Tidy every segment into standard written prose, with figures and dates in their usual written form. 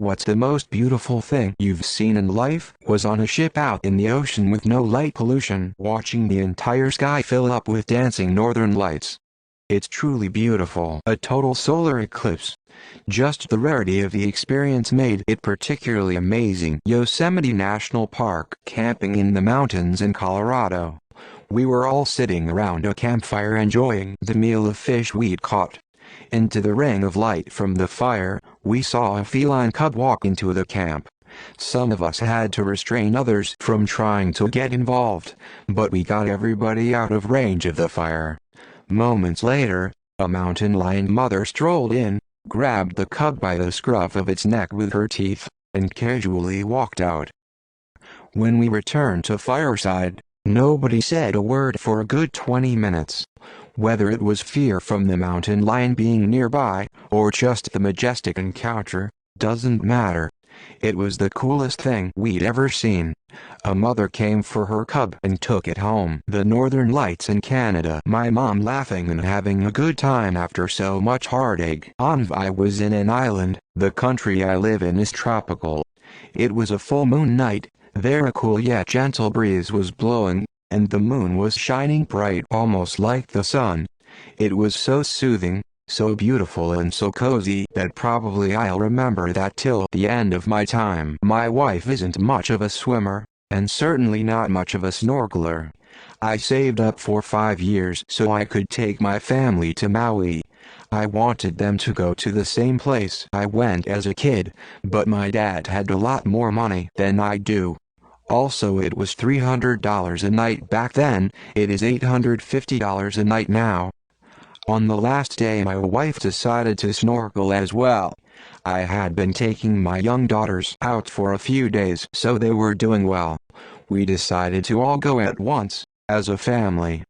What's the most beautiful thing you've seen in life? Was on a ship out in the ocean with no light pollution, watching the entire sky fill up with dancing northern lights. It's truly beautiful. A total solar eclipse. Just the rarity of the experience made it particularly amazing. Yosemite National Park. Camping in the mountains in Colorado. We were all sitting around a campfire enjoying the meal of fish we'd caught. Into the ring of light from the fire, we saw a feline cub walk into the camp. Some of us had to restrain others from trying to get involved, but we got everybody out of range of the fire. Moments later, a mountain lion mother strolled in, grabbed the cub by the scruff of its neck with her teeth, and casually walked out. When we returned to fireside, nobody said a word for a good 20 minutes. Whether it was fear from the mountain lion being nearby, or just the majestic encounter, doesn't matter. It was the coolest thing we'd ever seen. A mother came for her cub and took it home. The northern lights in Canada. My mom laughing and having a good time after so much heartache. I was in an island. The country I live in is tropical. It was a full moon night. There a cool yet gentle breeze was blowing, and the moon was shining bright almost like the sun. It was so soothing, so beautiful and so cozy that probably I'll remember that till the end of my time. My wife isn't much of a swimmer, and certainly not much of a snorkeler. I saved up for 5 years so I could take my family to Maui. I wanted them to go to the same place I went as a kid, but my dad had a lot more money than I do. Also, it was $300 a night back then. It is $850 a night now. On the last day my wife decided to snorkel as well. I had been taking my young daughters out for a few days so they were doing well. We decided to all go at once, as a family.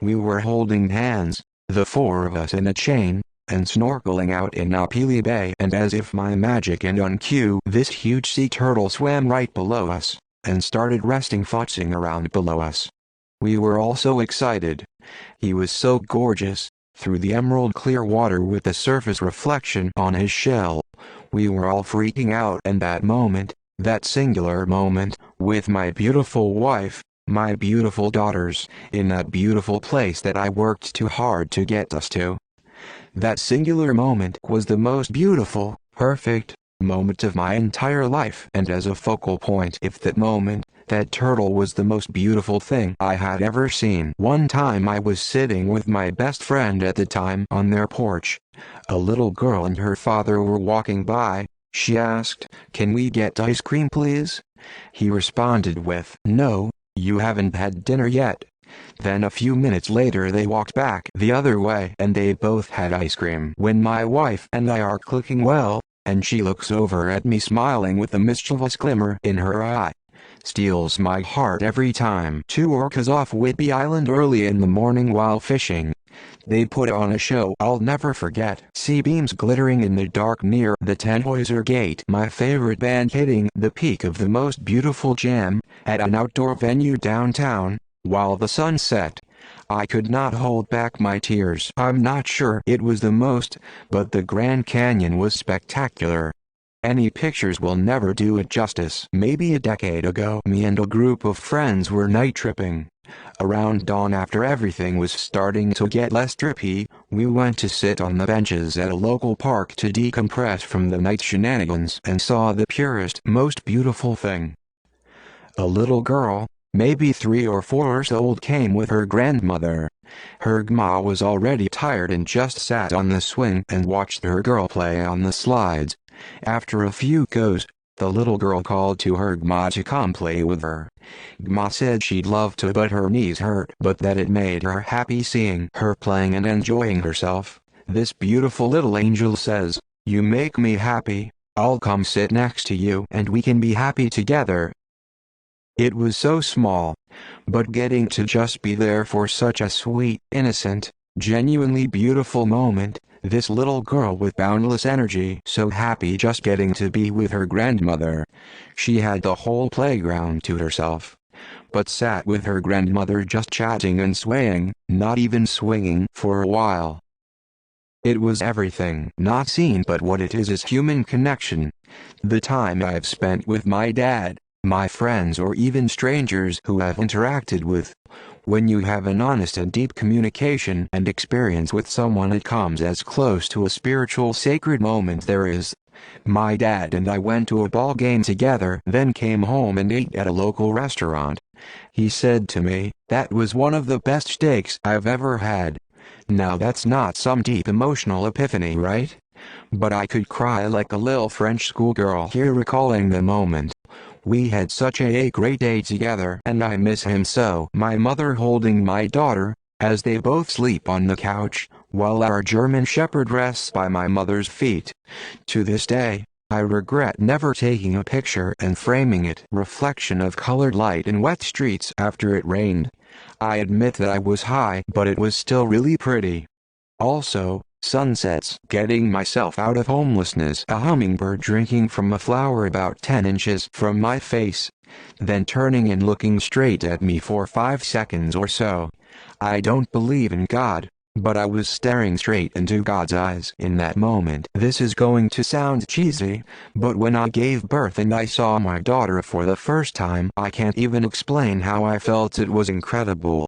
We were holding hands, the 4 of us in a chain, and snorkeling out in Napili Bay, and as if by magic and on cue, this huge sea turtle swam right below us, and started resting futzing around below us. We were all so excited. He was so gorgeous, through the emerald clear water with the surface reflection on his shell. We were all freaking out, and that moment, that singular moment, with my beautiful wife, my beautiful daughters, in that beautiful place that I worked too hard to get us to. That singular moment was the most beautiful, perfect moment of my entire life, and as a focal point of that moment, that turtle was the most beautiful thing I had ever seen. One time I was sitting with my best friend at the time on their porch. A little girl and her father were walking by. She asked, "Can we get ice cream please?" He responded with, "No, you haven't had dinner yet." Then a few minutes later they walked back the other way and they both had ice cream. When my wife and I are clicking well, and she looks over at me smiling with a mischievous glimmer in her eye, steals my heart every time. 2 orcas off Whidbey Island early in the morning while fishing. They put on a show I'll never forget. Sea beams glittering in the dark near the Tannhäuser Gate. My favorite band hitting the peak of the most beautiful jam at an outdoor venue downtown, while the sun set. I could not hold back my tears. I'm not sure it was the most, but the Grand Canyon was spectacular. Any pictures will never do it justice. Maybe a decade ago, me and a group of friends were night tripping. Around dawn, after everything was starting to get less trippy, we went to sit on the benches at a local park to decompress from the night shenanigans and saw the purest, most beautiful thing. A little girl, maybe 3 or 4 years old, came with her grandmother. Her grandma was already tired and just sat on the swing and watched her girl play on the slides. After a few goes, the little girl called to her grandma to come play with her. Grandma said she'd love to, but her knees hurt, but that it made her happy seeing her playing and enjoying herself. This beautiful little angel says, "You make me happy, I'll come sit next to you and we can be happy together." It was so small, but getting to just be there for such a sweet, innocent, genuinely beautiful moment. This little girl with boundless energy, so happy just getting to be with her grandmother. She had the whole playground to herself, but sat with her grandmother just chatting and swaying, not even swinging, for a while. It was everything not seen, but what it is human connection. The time I've spent with my dad, my friends or even strangers who I've interacted with. When you have an honest and deep communication and experience with someone, it comes as close to a spiritual sacred moment there is. My dad and I went to a ball game together, then came home and ate at a local restaurant. He said to me, "That was one of the best steaks I've ever had." Now that's not some deep emotional epiphany, right? But I could cry like a little French schoolgirl here recalling the moment. We had such a great day together and I miss him so. My mother holding my daughter, as they both sleep on the couch, while our German Shepherd rests by my mother's feet. To this day, I regret never taking a picture and framing it. Reflection of colored light in wet streets after it rained. I admit that I was high, but it was still really pretty. Also, sunsets, getting myself out of homelessness, a hummingbird drinking from a flower about 10 inches from my face, then turning and looking straight at me for 5 seconds or so. I don't believe in God, but I was staring straight into God's eyes in that moment. This is going to sound cheesy, but when I gave birth and I saw my daughter for the first time, I can't even explain how I felt. It was incredible.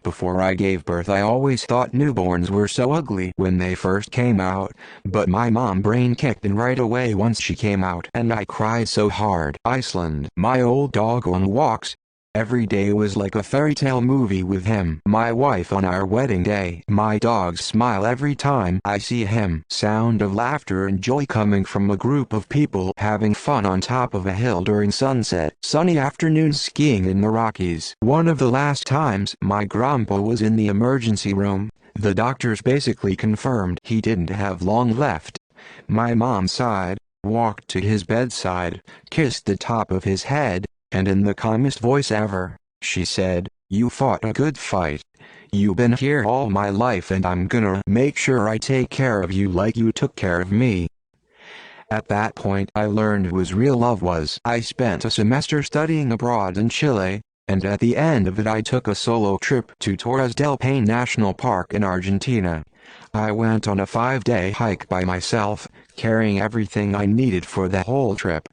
Before I gave birth I always thought newborns were so ugly when they first came out, but my mom brain kicked in right away once she came out and I cried so hard. Iceland. My old dog on walks. Every day was like a fairy tale movie with him. My wife on our wedding day. My dogs smile every time I see him. Sound of laughter and joy coming from a group of people having fun on top of a hill during sunset. Sunny afternoons skiing in the Rockies. One of the last times my grandpa was in the emergency room, the doctors basically confirmed he didn't have long left. My mom sighed, walked to his bedside, kissed the top of his head, and in the calmest voice ever, she said, "You fought a good fight. You've been here all my life and I'm gonna make sure I take care of you like you took care of me." At that point I learned what real love was. I spent a semester studying abroad in Chile, and at the end of it I took a solo trip to Torres del Paine National Park in Argentina. I went on a 5-day hike by myself, carrying everything I needed for the whole trip.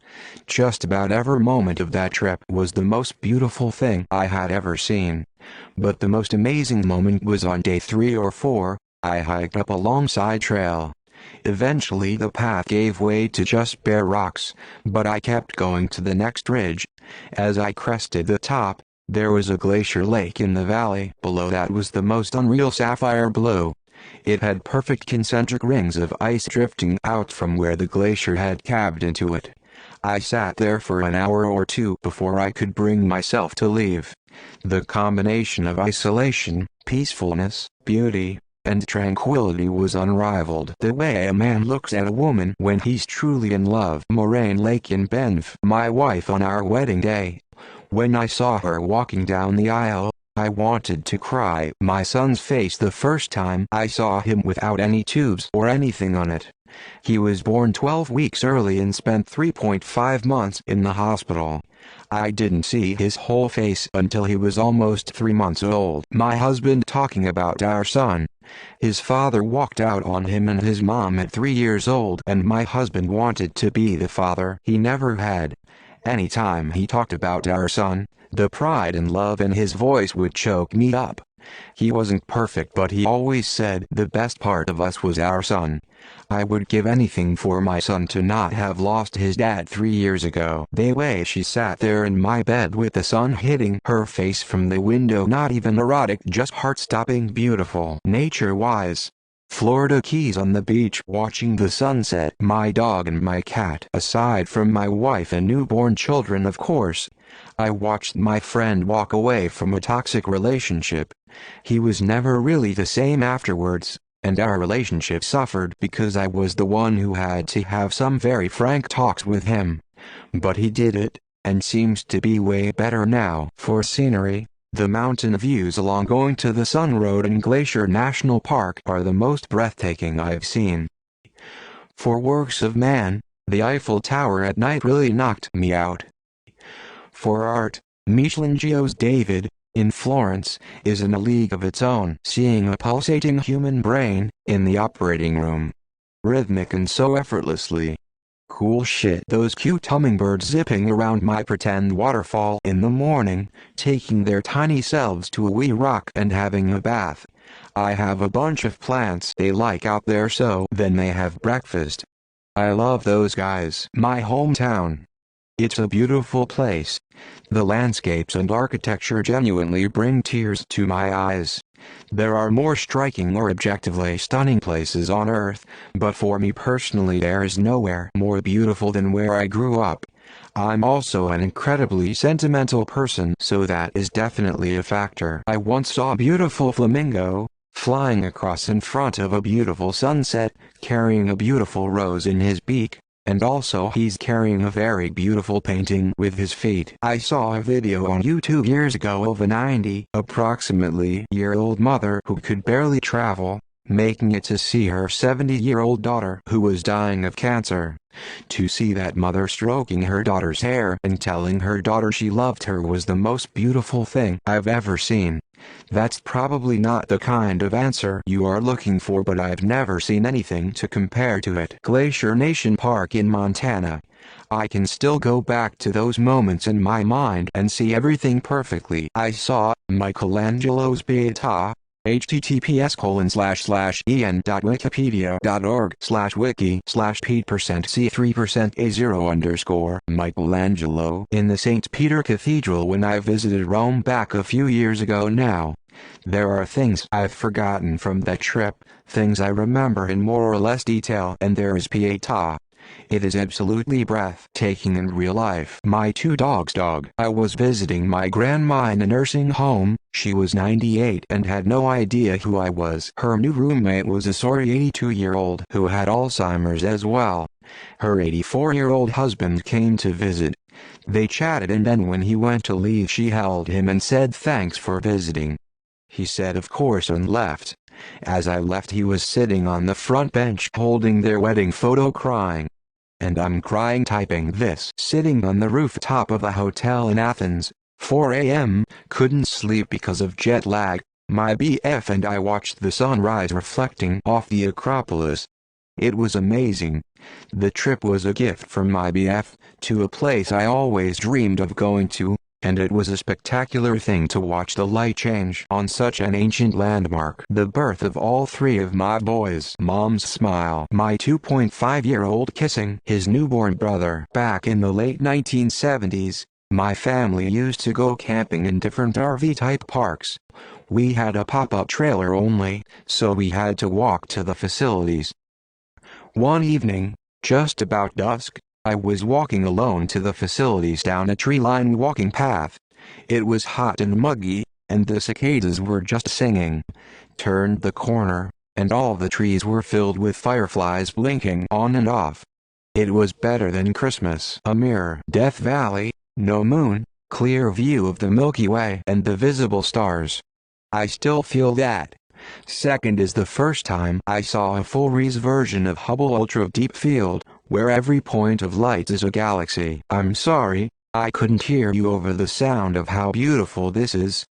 Just about every moment of that trip was the most beautiful thing I had ever seen. But the most amazing moment was on day 3 or 4, I hiked up a long side trail. Eventually the path gave way to just bare rocks, but I kept going to the next ridge. As I crested the top, there was a glacier lake in the valley. Below that was the most unreal sapphire blue. It had perfect concentric rings of ice drifting out from where the glacier had calved into it. I sat there for an hour or two before I could bring myself to leave. The combination of isolation, peacefulness, beauty, and tranquility was unrivaled. The way a man looks at a woman when he's truly in love. Moraine Lake in Banff. My wife on our wedding day. When I saw her walking down the aisle, I wanted to cry. My son's face the first time I saw him without any tubes or anything on it. He was born 12 weeks early and spent 3.5 months in the hospital. I didn't see his whole face until he was almost 3 months old. My husband talking about our son. His father walked out on him and his mom at 3 years old, and my husband wanted to be the father he never had. Anytime he talked about our son, the pride and love in his voice would choke me up. He wasn't perfect, but he always said the best part of us was our son. I would give anything for my son to not have lost his dad 3 years ago. The way she sat there in my bed with the sun hitting her face from the window, not even erotic, just heart-stopping beautiful. Nature-wise, Florida Keys on the beach watching the sunset. My dog and my cat. Aside from my wife and newborn children, of course. I watched my friend walk away from a toxic relationship. He was never really the same afterwards, and our relationship suffered because I was the one who had to have some very frank talks with him. But he did it, and seems to be way better now. For scenery, the mountain views along going to the Sun Road and Glacier National Park are the most breathtaking I've seen. For works of man, the Eiffel Tower at night really knocked me out. For art, Michelangelo's David, in Florence, is in a league of its own. Seeing a pulsating human brain, in the operating room. Rhythmic and so effortlessly. Cool shit. Those cute hummingbirds zipping around my pretend waterfall in the morning, taking their tiny selves to a wee rock and having a bath. I have a bunch of plants they like out there, so then they have breakfast. I love those guys. My hometown. It's a beautiful place. The landscapes and architecture genuinely bring tears to my eyes. There are more striking or objectively stunning places on Earth, but for me personally there is nowhere more beautiful than where I grew up. I'm also an incredibly sentimental person, so that is definitely a factor. I once saw a beautiful flamingo flying across in front of a beautiful sunset, carrying a beautiful rose in his beak, and also he's carrying a very beautiful painting with his feet. I saw a video on YouTube years ago of a approximately year-old mother who could barely travel, making it to see her 70-year-old daughter who was dying of cancer. To see that mother stroking her daughter's hair and telling her daughter she loved her was the most beautiful thing I've ever seen. That's probably not the kind of answer you are looking for, but I've never seen anything to compare to it. Glacier Nation Park in Montana. I can still go back to those moments in my mind and see everything perfectly. I saw Michelangelo's Pietà. https://en.wikipedia.org/wiki/p%c3%a0_ Michelangelo in the St. Peter Cathedral when I visited Rome back a few years ago now. There are things I've forgotten from that trip, things I remember in more or less detail, and there is Pietà. It is absolutely breathtaking in real life. My two dogs. I was visiting my grandma in a nursing home. She was 98 and had no idea who I was. Her new roommate was a sorry 82-year-old who had Alzheimer's as well. Her 84-year-old husband came to visit. They chatted, and then when he went to leave she held him and said thanks for visiting. He said of course and left. As I left he was sitting on the front bench holding their wedding photo crying. And I'm crying typing this. Sitting on the rooftop of a hotel in Athens, 4 a.m., couldn't sleep because of jet lag. My BF and I watched the sunrise reflecting off the Acropolis. It was amazing. The trip was a gift from my BF, to a place I always dreamed of going to, and it was a spectacular thing to watch the light change on such an ancient landmark. The birth of all three of my boys. Mom's smile. My 2.5-year-old kissing his newborn brother. Back in the late 1970s, my family used to go camping in different RV-type parks. We had a pop-up trailer only, so we had to walk to the facilities. One evening, just about dusk, I was walking alone to the facilities down a tree-lined walking path. It was hot and muggy, and the cicadas were just singing. Turned the corner, and all the trees were filled with fireflies blinking on and off. It was better than Christmas. A mirror. Death Valley, no moon, clear view of the Milky Way and the visible stars. I still feel that. Second is the first time I saw a full-res version of Hubble Ultra Deep Field, where every point of light is a galaxy. I'm sorry, I couldn't hear you over the sound of how beautiful this is.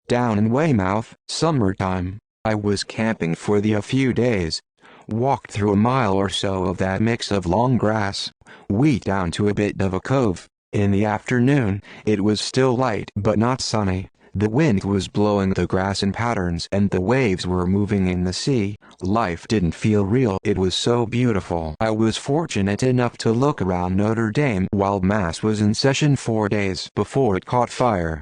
Down in Weymouth, summertime, I was camping for a few days. Walked through a mile or so of that mix of long grass, wheat down to a bit of a cove. In the afternoon, it was still light but not sunny. The wind was blowing the grass in patterns and the waves were moving in the sea. Life didn't feel real. It was so beautiful. I was fortunate enough to look around Notre Dame while Mass was in session 4 days before it caught fire.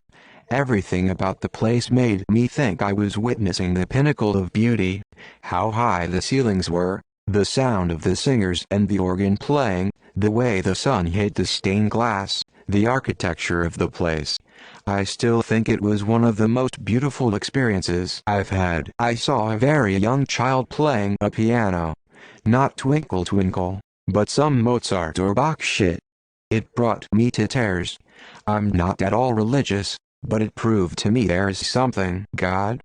Everything about the place made me think I was witnessing the pinnacle of beauty. How high the ceilings were, the sound of the singers and the organ playing, the way the sun hit the stained glass, the architecture of the place. I still think it was one of the most beautiful experiences I've had. I saw a very young child playing a piano. Not Twinkle Twinkle, but some Mozart or Bach shit. It brought me to tears. I'm not at all religious, but it proved to me there's something, God,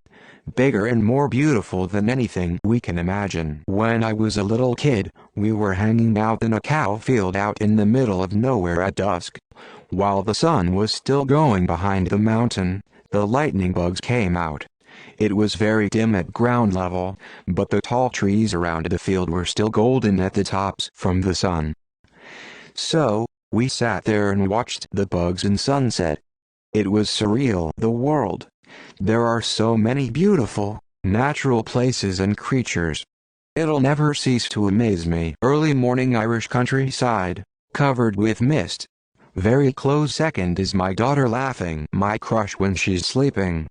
bigger and more beautiful than anything we can imagine. When I was a little kid, we were hanging out in a cow field out in the middle of nowhere at dusk. While the sun was still going behind the mountain, the lightning bugs came out. It was very dim at ground level, but the tall trees around the field were still golden at the tops from the sun. So, we sat there and watched the bugs and sunset. It was surreal. The world. There are so many beautiful, natural places and creatures. It'll never cease to amaze me. Early morning Irish countryside, covered with mist. Very close second is my daughter laughing. My crush when she's sleeping.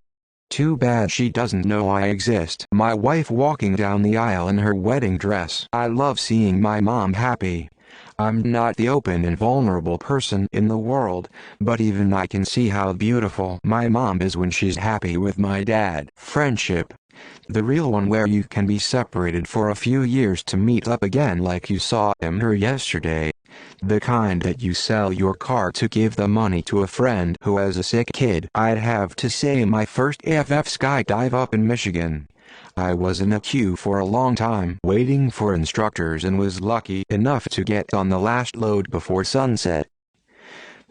Too bad she doesn't know I exist. My wife walking down the aisle in her wedding dress. I love seeing my mom happy. I'm not the open and vulnerable person in the world, but even I can see how beautiful my mom is when she's happy with my dad. Friendship. The real one where you can be separated for a few years to meet up again like you saw him or yesterday. The kind that you sell your car to give the money to a friend who has a sick kid. I'd have to say my first AFF skydive up in Michigan. I was in a queue for a long time waiting for instructors and was lucky enough to get on the last load before sunset.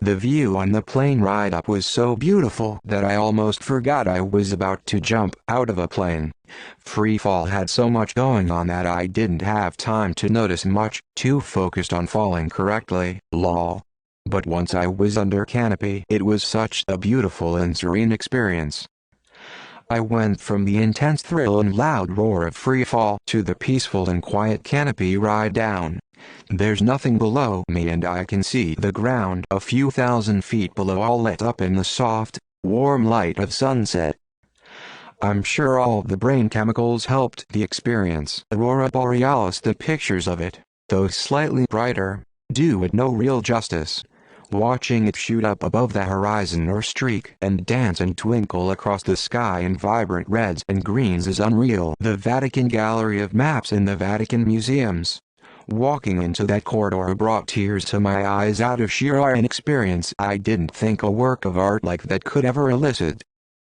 The view on the plane ride up was so beautiful that I almost forgot I was about to jump out of a plane. Free fall had so much going on that I didn't have time to notice much, too focused on falling correctly, lol. But once I was under canopy, it was such a beautiful and serene experience. I went from the intense thrill and loud roar of free fall to the peaceful and quiet canopy ride down. There's nothing below me and I can see the ground a few thousand feet below all lit up in the soft, warm light of sunset. I'm sure all the brain chemicals helped the experience. Aurora Borealis, the pictures of it, though slightly brighter, do it no real justice. Watching it shoot up above the horizon or streak and dance and twinkle across the sky in vibrant reds and greens is unreal. The Vatican Gallery of Maps in the Vatican Museums. Walking into that corridor brought tears to my eyes out of sheer awe and experience I didn't think a work of art like that could ever elicit.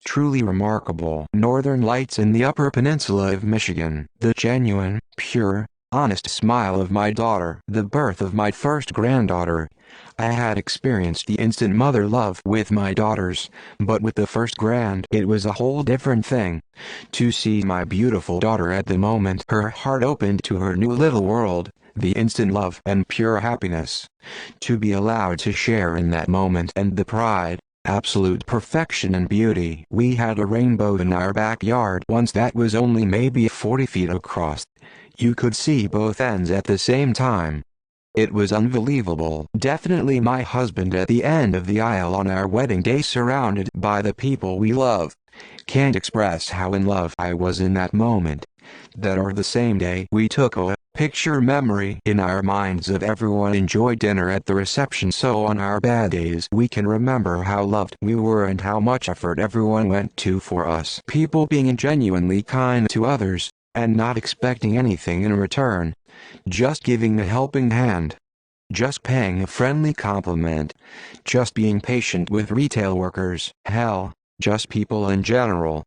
Truly remarkable. Northern Lights in the Upper Peninsula of Michigan. The genuine, pure, honest smile of my daughter. The birth of my first granddaughter. I had experienced the instant mother love with my daughters, but with the first it was a whole different thing. To see my beautiful daughter at the moment her heart opened to her new little world, the instant love and pure happiness. To be allowed to share in that moment and the pride, absolute perfection and beauty. We had a rainbow in our backyard once that was only maybe 40 feet across. You could see both ends at the same time. It was unbelievable. Definitely my husband at the end of the aisle on our wedding day surrounded by the people we love. Can't express how in love I was in that moment. That or the same day we took a picture memory in our minds of everyone enjoyed dinner at the reception, so on our bad days we can remember how loved we were and how much effort everyone went to for us. People being genuinely kind to others, and not expecting anything in return. Just giving a helping hand. Just paying a friendly compliment. Just being patient with retail workers. Hell, just people in general.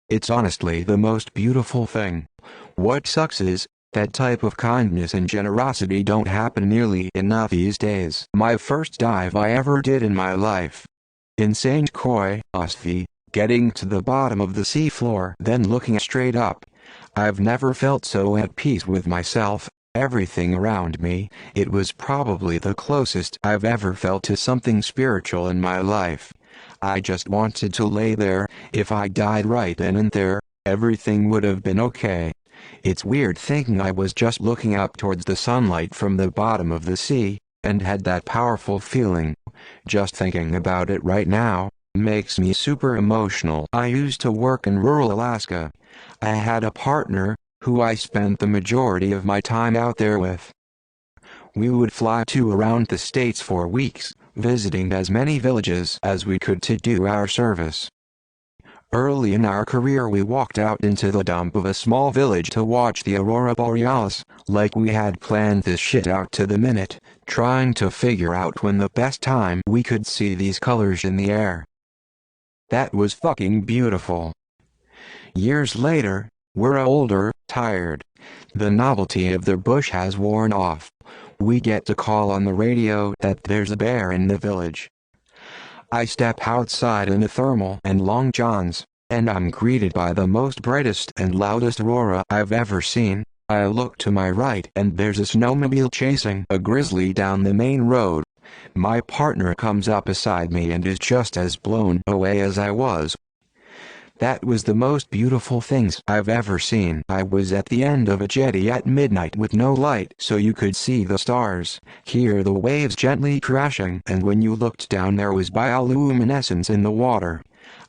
It's honestly the most beautiful thing. What sucks is, that type of kindness and generosity don't happen nearly enough these days. My first dive I ever did in my life. In St. Croix, Ostfie, getting to the bottom of the seafloor, then looking straight up. I've never felt so at peace with myself, everything around me. It was probably the closest I've ever felt to something spiritual in my life. I just wanted to lay there. If I died right then and there, everything would have been okay. It's weird thinking I was just looking up towards the sunlight from the bottom of the sea, and had that powerful feeling. Just thinking about it right now makes me super emotional. I used to work in rural Alaska. I had a partner, who I spent the majority of my time out there with. We would fly around the states for weeks, visiting as many villages as we could to do our service. Early in our career we walked out into the dump of a small village to watch the Aurora Borealis, like we had planned this shit out to the minute, trying to figure out when the best time we could see these colors in the air. That was fucking beautiful. Years later, we're older, tired. The novelty of the bush has worn off. We get to call on the radio that there's a bear in the village. I step outside in a thermal and long johns, and I'm greeted by the most brightest and loudest aurora I've ever seen. I look to my right and there's a snowmobile chasing a grizzly down the main road. My partner comes up beside me and is just as blown away as I was. That was the most beautiful things I've ever seen. I was at the end of a jetty at midnight with no light so you could see the stars, hear the waves gently crashing, and when you looked down there was bioluminescence in the water.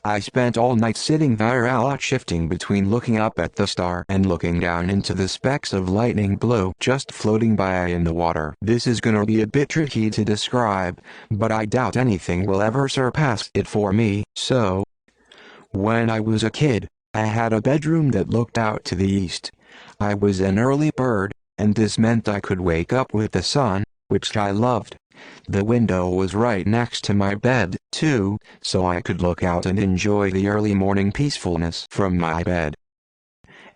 I spent all night sitting there shifting between looking up at the star and looking down into the specks of lightning blue just floating by in the water. This is gonna be a bit tricky to describe, but I doubt anything will ever surpass it for me. So, when I was a kid, I had a bedroom that looked out to the east. I was an early bird, and this meant I could wake up with the sun, which I loved. The window was right next to my bed, too, so I could look out and enjoy the early morning peacefulness from my bed.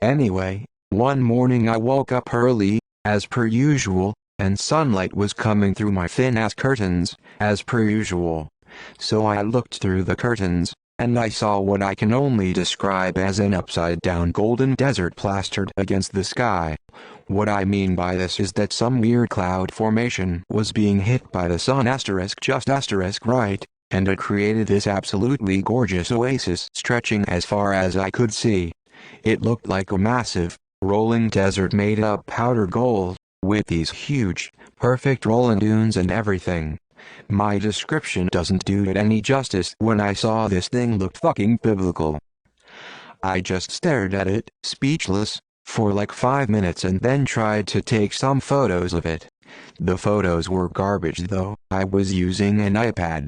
Anyway, one morning I woke up early, as per usual, and sunlight was coming through my thin-ass curtains, as per usual. So I looked through the curtains, and I saw what I can only describe as an upside-down golden desert plastered against the sky. What I mean by this is that some weird cloud formation was being hit by the sun just right, and it created this absolutely gorgeous oasis stretching as far as I could see. It looked like a massive, rolling desert made of powdered gold, with these huge, perfect rolling dunes and everything. My description doesn't do it any justice. When I saw this thing looked fucking biblical. I just stared at it, speechless, for like 5 minutes and then tried to take some photos of it. The photos were garbage though. I was using an iPad.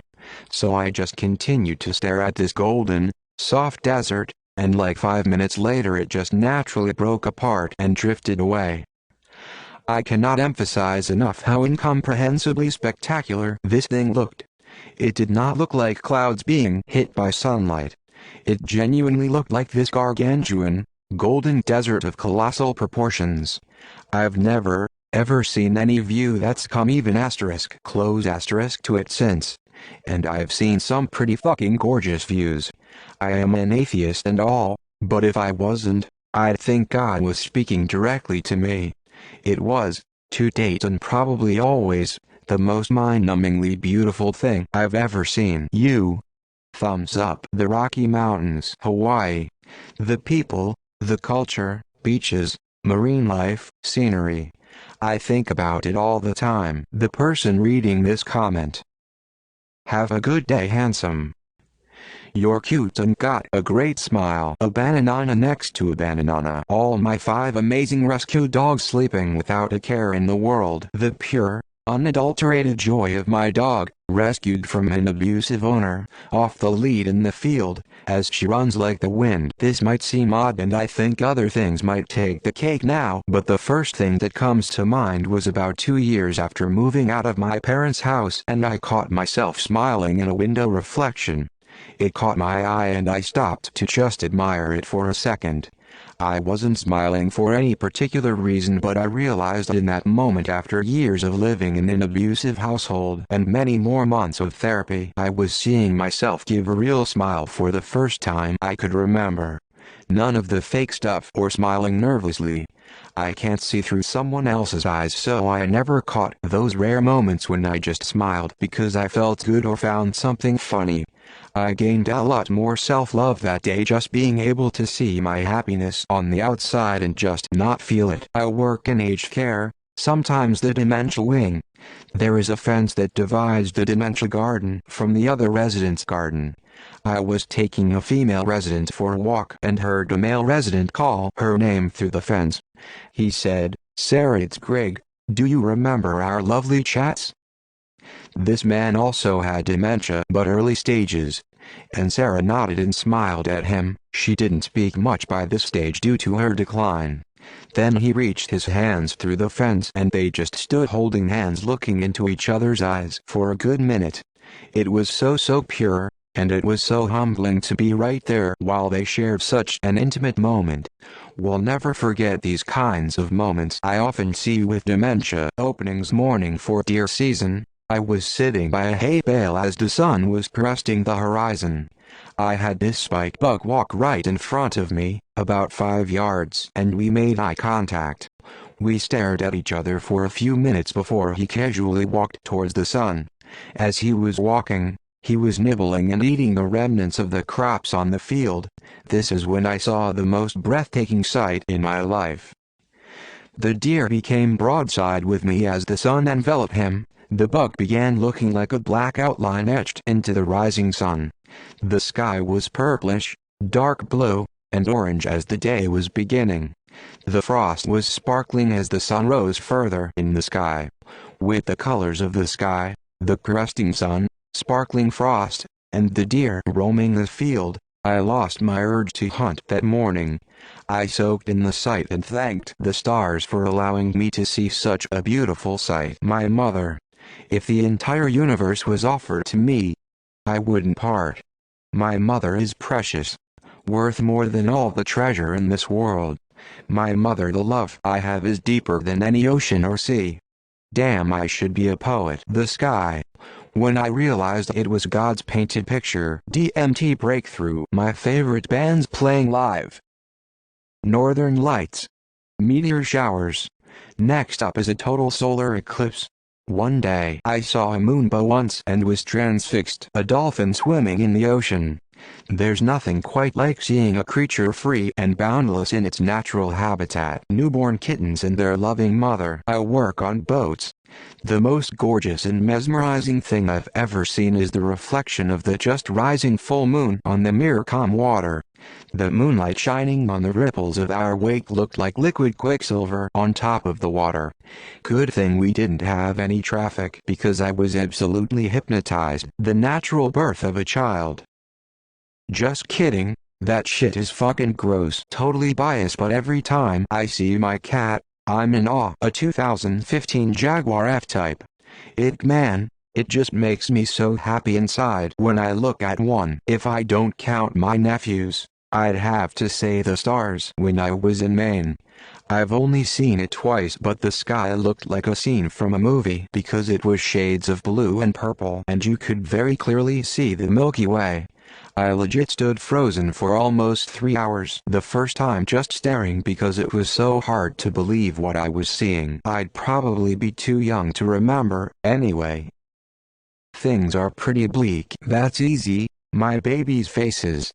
So I just continued to stare at this golden, soft desert, and like 5 minutes later it just naturally broke apart and drifted away. I cannot emphasize enough how incomprehensibly spectacular this thing looked. It did not look like clouds being hit by sunlight. It genuinely looked like this gargantuan, golden desert of colossal proportions. I've never, ever seen any view that's come even ** to it since. And I've seen some pretty fucking gorgeous views. I am an atheist and all, but if I wasn't, I'd think God was speaking directly to me. It was, to date and probably always, the most mind-numbingly beautiful thing I've ever seen. Thumbs up. The Rocky Mountains, Hawaii. The people, the culture, beaches, marine life, scenery. I think about it all the time. The person reading this comment. Have a good day, handsome. You're cute and got a great smile. A banana next to a banana. All my 5 amazing rescue dogs sleeping without a care in the world. The pure, unadulterated joy of my dog, rescued from an abusive owner, off the lead in the field, as she runs like the wind. This might seem odd and I think other things might take the cake now, but the first thing that comes to mind was about 2 years after moving out of my parents' house and I caught myself smiling in a window reflection. It caught my eye and I stopped to just admire it for a second. I wasn't smiling for any particular reason, but I realized in that moment, after years of living in an abusive household and many more months of therapy, I was seeing myself give a real smile for the first time I could remember. None of the fake stuff or smiling nervously. I can't see through someone else's eyes, so I never caught those rare moments when I just smiled because I felt good or found something funny. I gained a lot more self-love that day, just being able to see my happiness on the outside and just not feel it. I work in aged care, sometimes the dementia wing. There is a fence that divides the dementia garden from the other residents' garden. I was taking a female resident for a walk and heard a male resident call her name through the fence. He said, "Sarah, it's Greg. Do you remember our lovely chats?" This man also had dementia, but early stages. And Sarah nodded and smiled at him. She didn't speak much by this stage due to her decline. Then he reached his hands through the fence and they just stood holding hands, looking into each other's eyes for a good minute. It was so pure, and it was so humbling to be right there while they shared such an intimate moment. We'll never forget these kinds of moments. I often see with dementia openings morning for deer season. I was sitting by a hay bale as the sun was cresting the horizon. I had this spike buck walk right in front of me, about 5 yards, and we made eye contact. We stared at each other for a few minutes before he casually walked towards the sun. As he was walking, he was nibbling and eating the remnants of the crops on the field. This is when I saw the most breathtaking sight in my life. The deer became broadside with me as the sun enveloped him. The buck began looking like a black outline etched into the rising sun. The sky was purplish, dark blue, and orange as the day was beginning. The frost was sparkling as the sun rose further in the sky. With the colors of the sky, the cresting sun, sparkling frost, and the deer roaming the field, I lost my urge to hunt that morning. I soaked in the sight and thanked the stars for allowing me to see such a beautiful sight. My mother. If the entire universe was offered to me, I wouldn't part. My mother is precious, worth more than all the treasure in this world. My mother, the love I have is deeper than any ocean or sea. Damn, I should be a poet. The sky. When I realized it was God's painted picture. DMT Breakthrough. My favorite bands playing live. Northern Lights. Meteor showers. Next up is a total solar eclipse. One day I saw a moonbow once and was transfixed. A dolphin swimming in the ocean. There's nothing quite like seeing a creature free and boundless in its natural habitat. Newborn kittens and their loving mother. I work on boats. The most gorgeous and mesmerizing thing I've ever seen is the reflection of the just rising full moon on the mirror calm water. The moonlight shining on the ripples of our wake looked like liquid quicksilver on top of the water. Good thing we didn't have any traffic because I was absolutely hypnotized. The natural birth of a child. Just kidding, that shit is fucking gross. Totally biased, but every time I see my cat, I'm in awe. A 2015 Jaguar F-Type. It just makes me so happy inside when I look at one. If I don't count my nephews, I'd have to say the stars. When I was in Maine, I've only seen it twice, but the sky looked like a scene from a movie because it was shades of blue and purple and you could very clearly see the Milky Way. I legit stood frozen for almost 3 hours the first time, just staring because it was so hard to believe what I was seeing. I'd probably be too young to remember, anyway. Things are pretty bleak. That's easy. My baby's faces.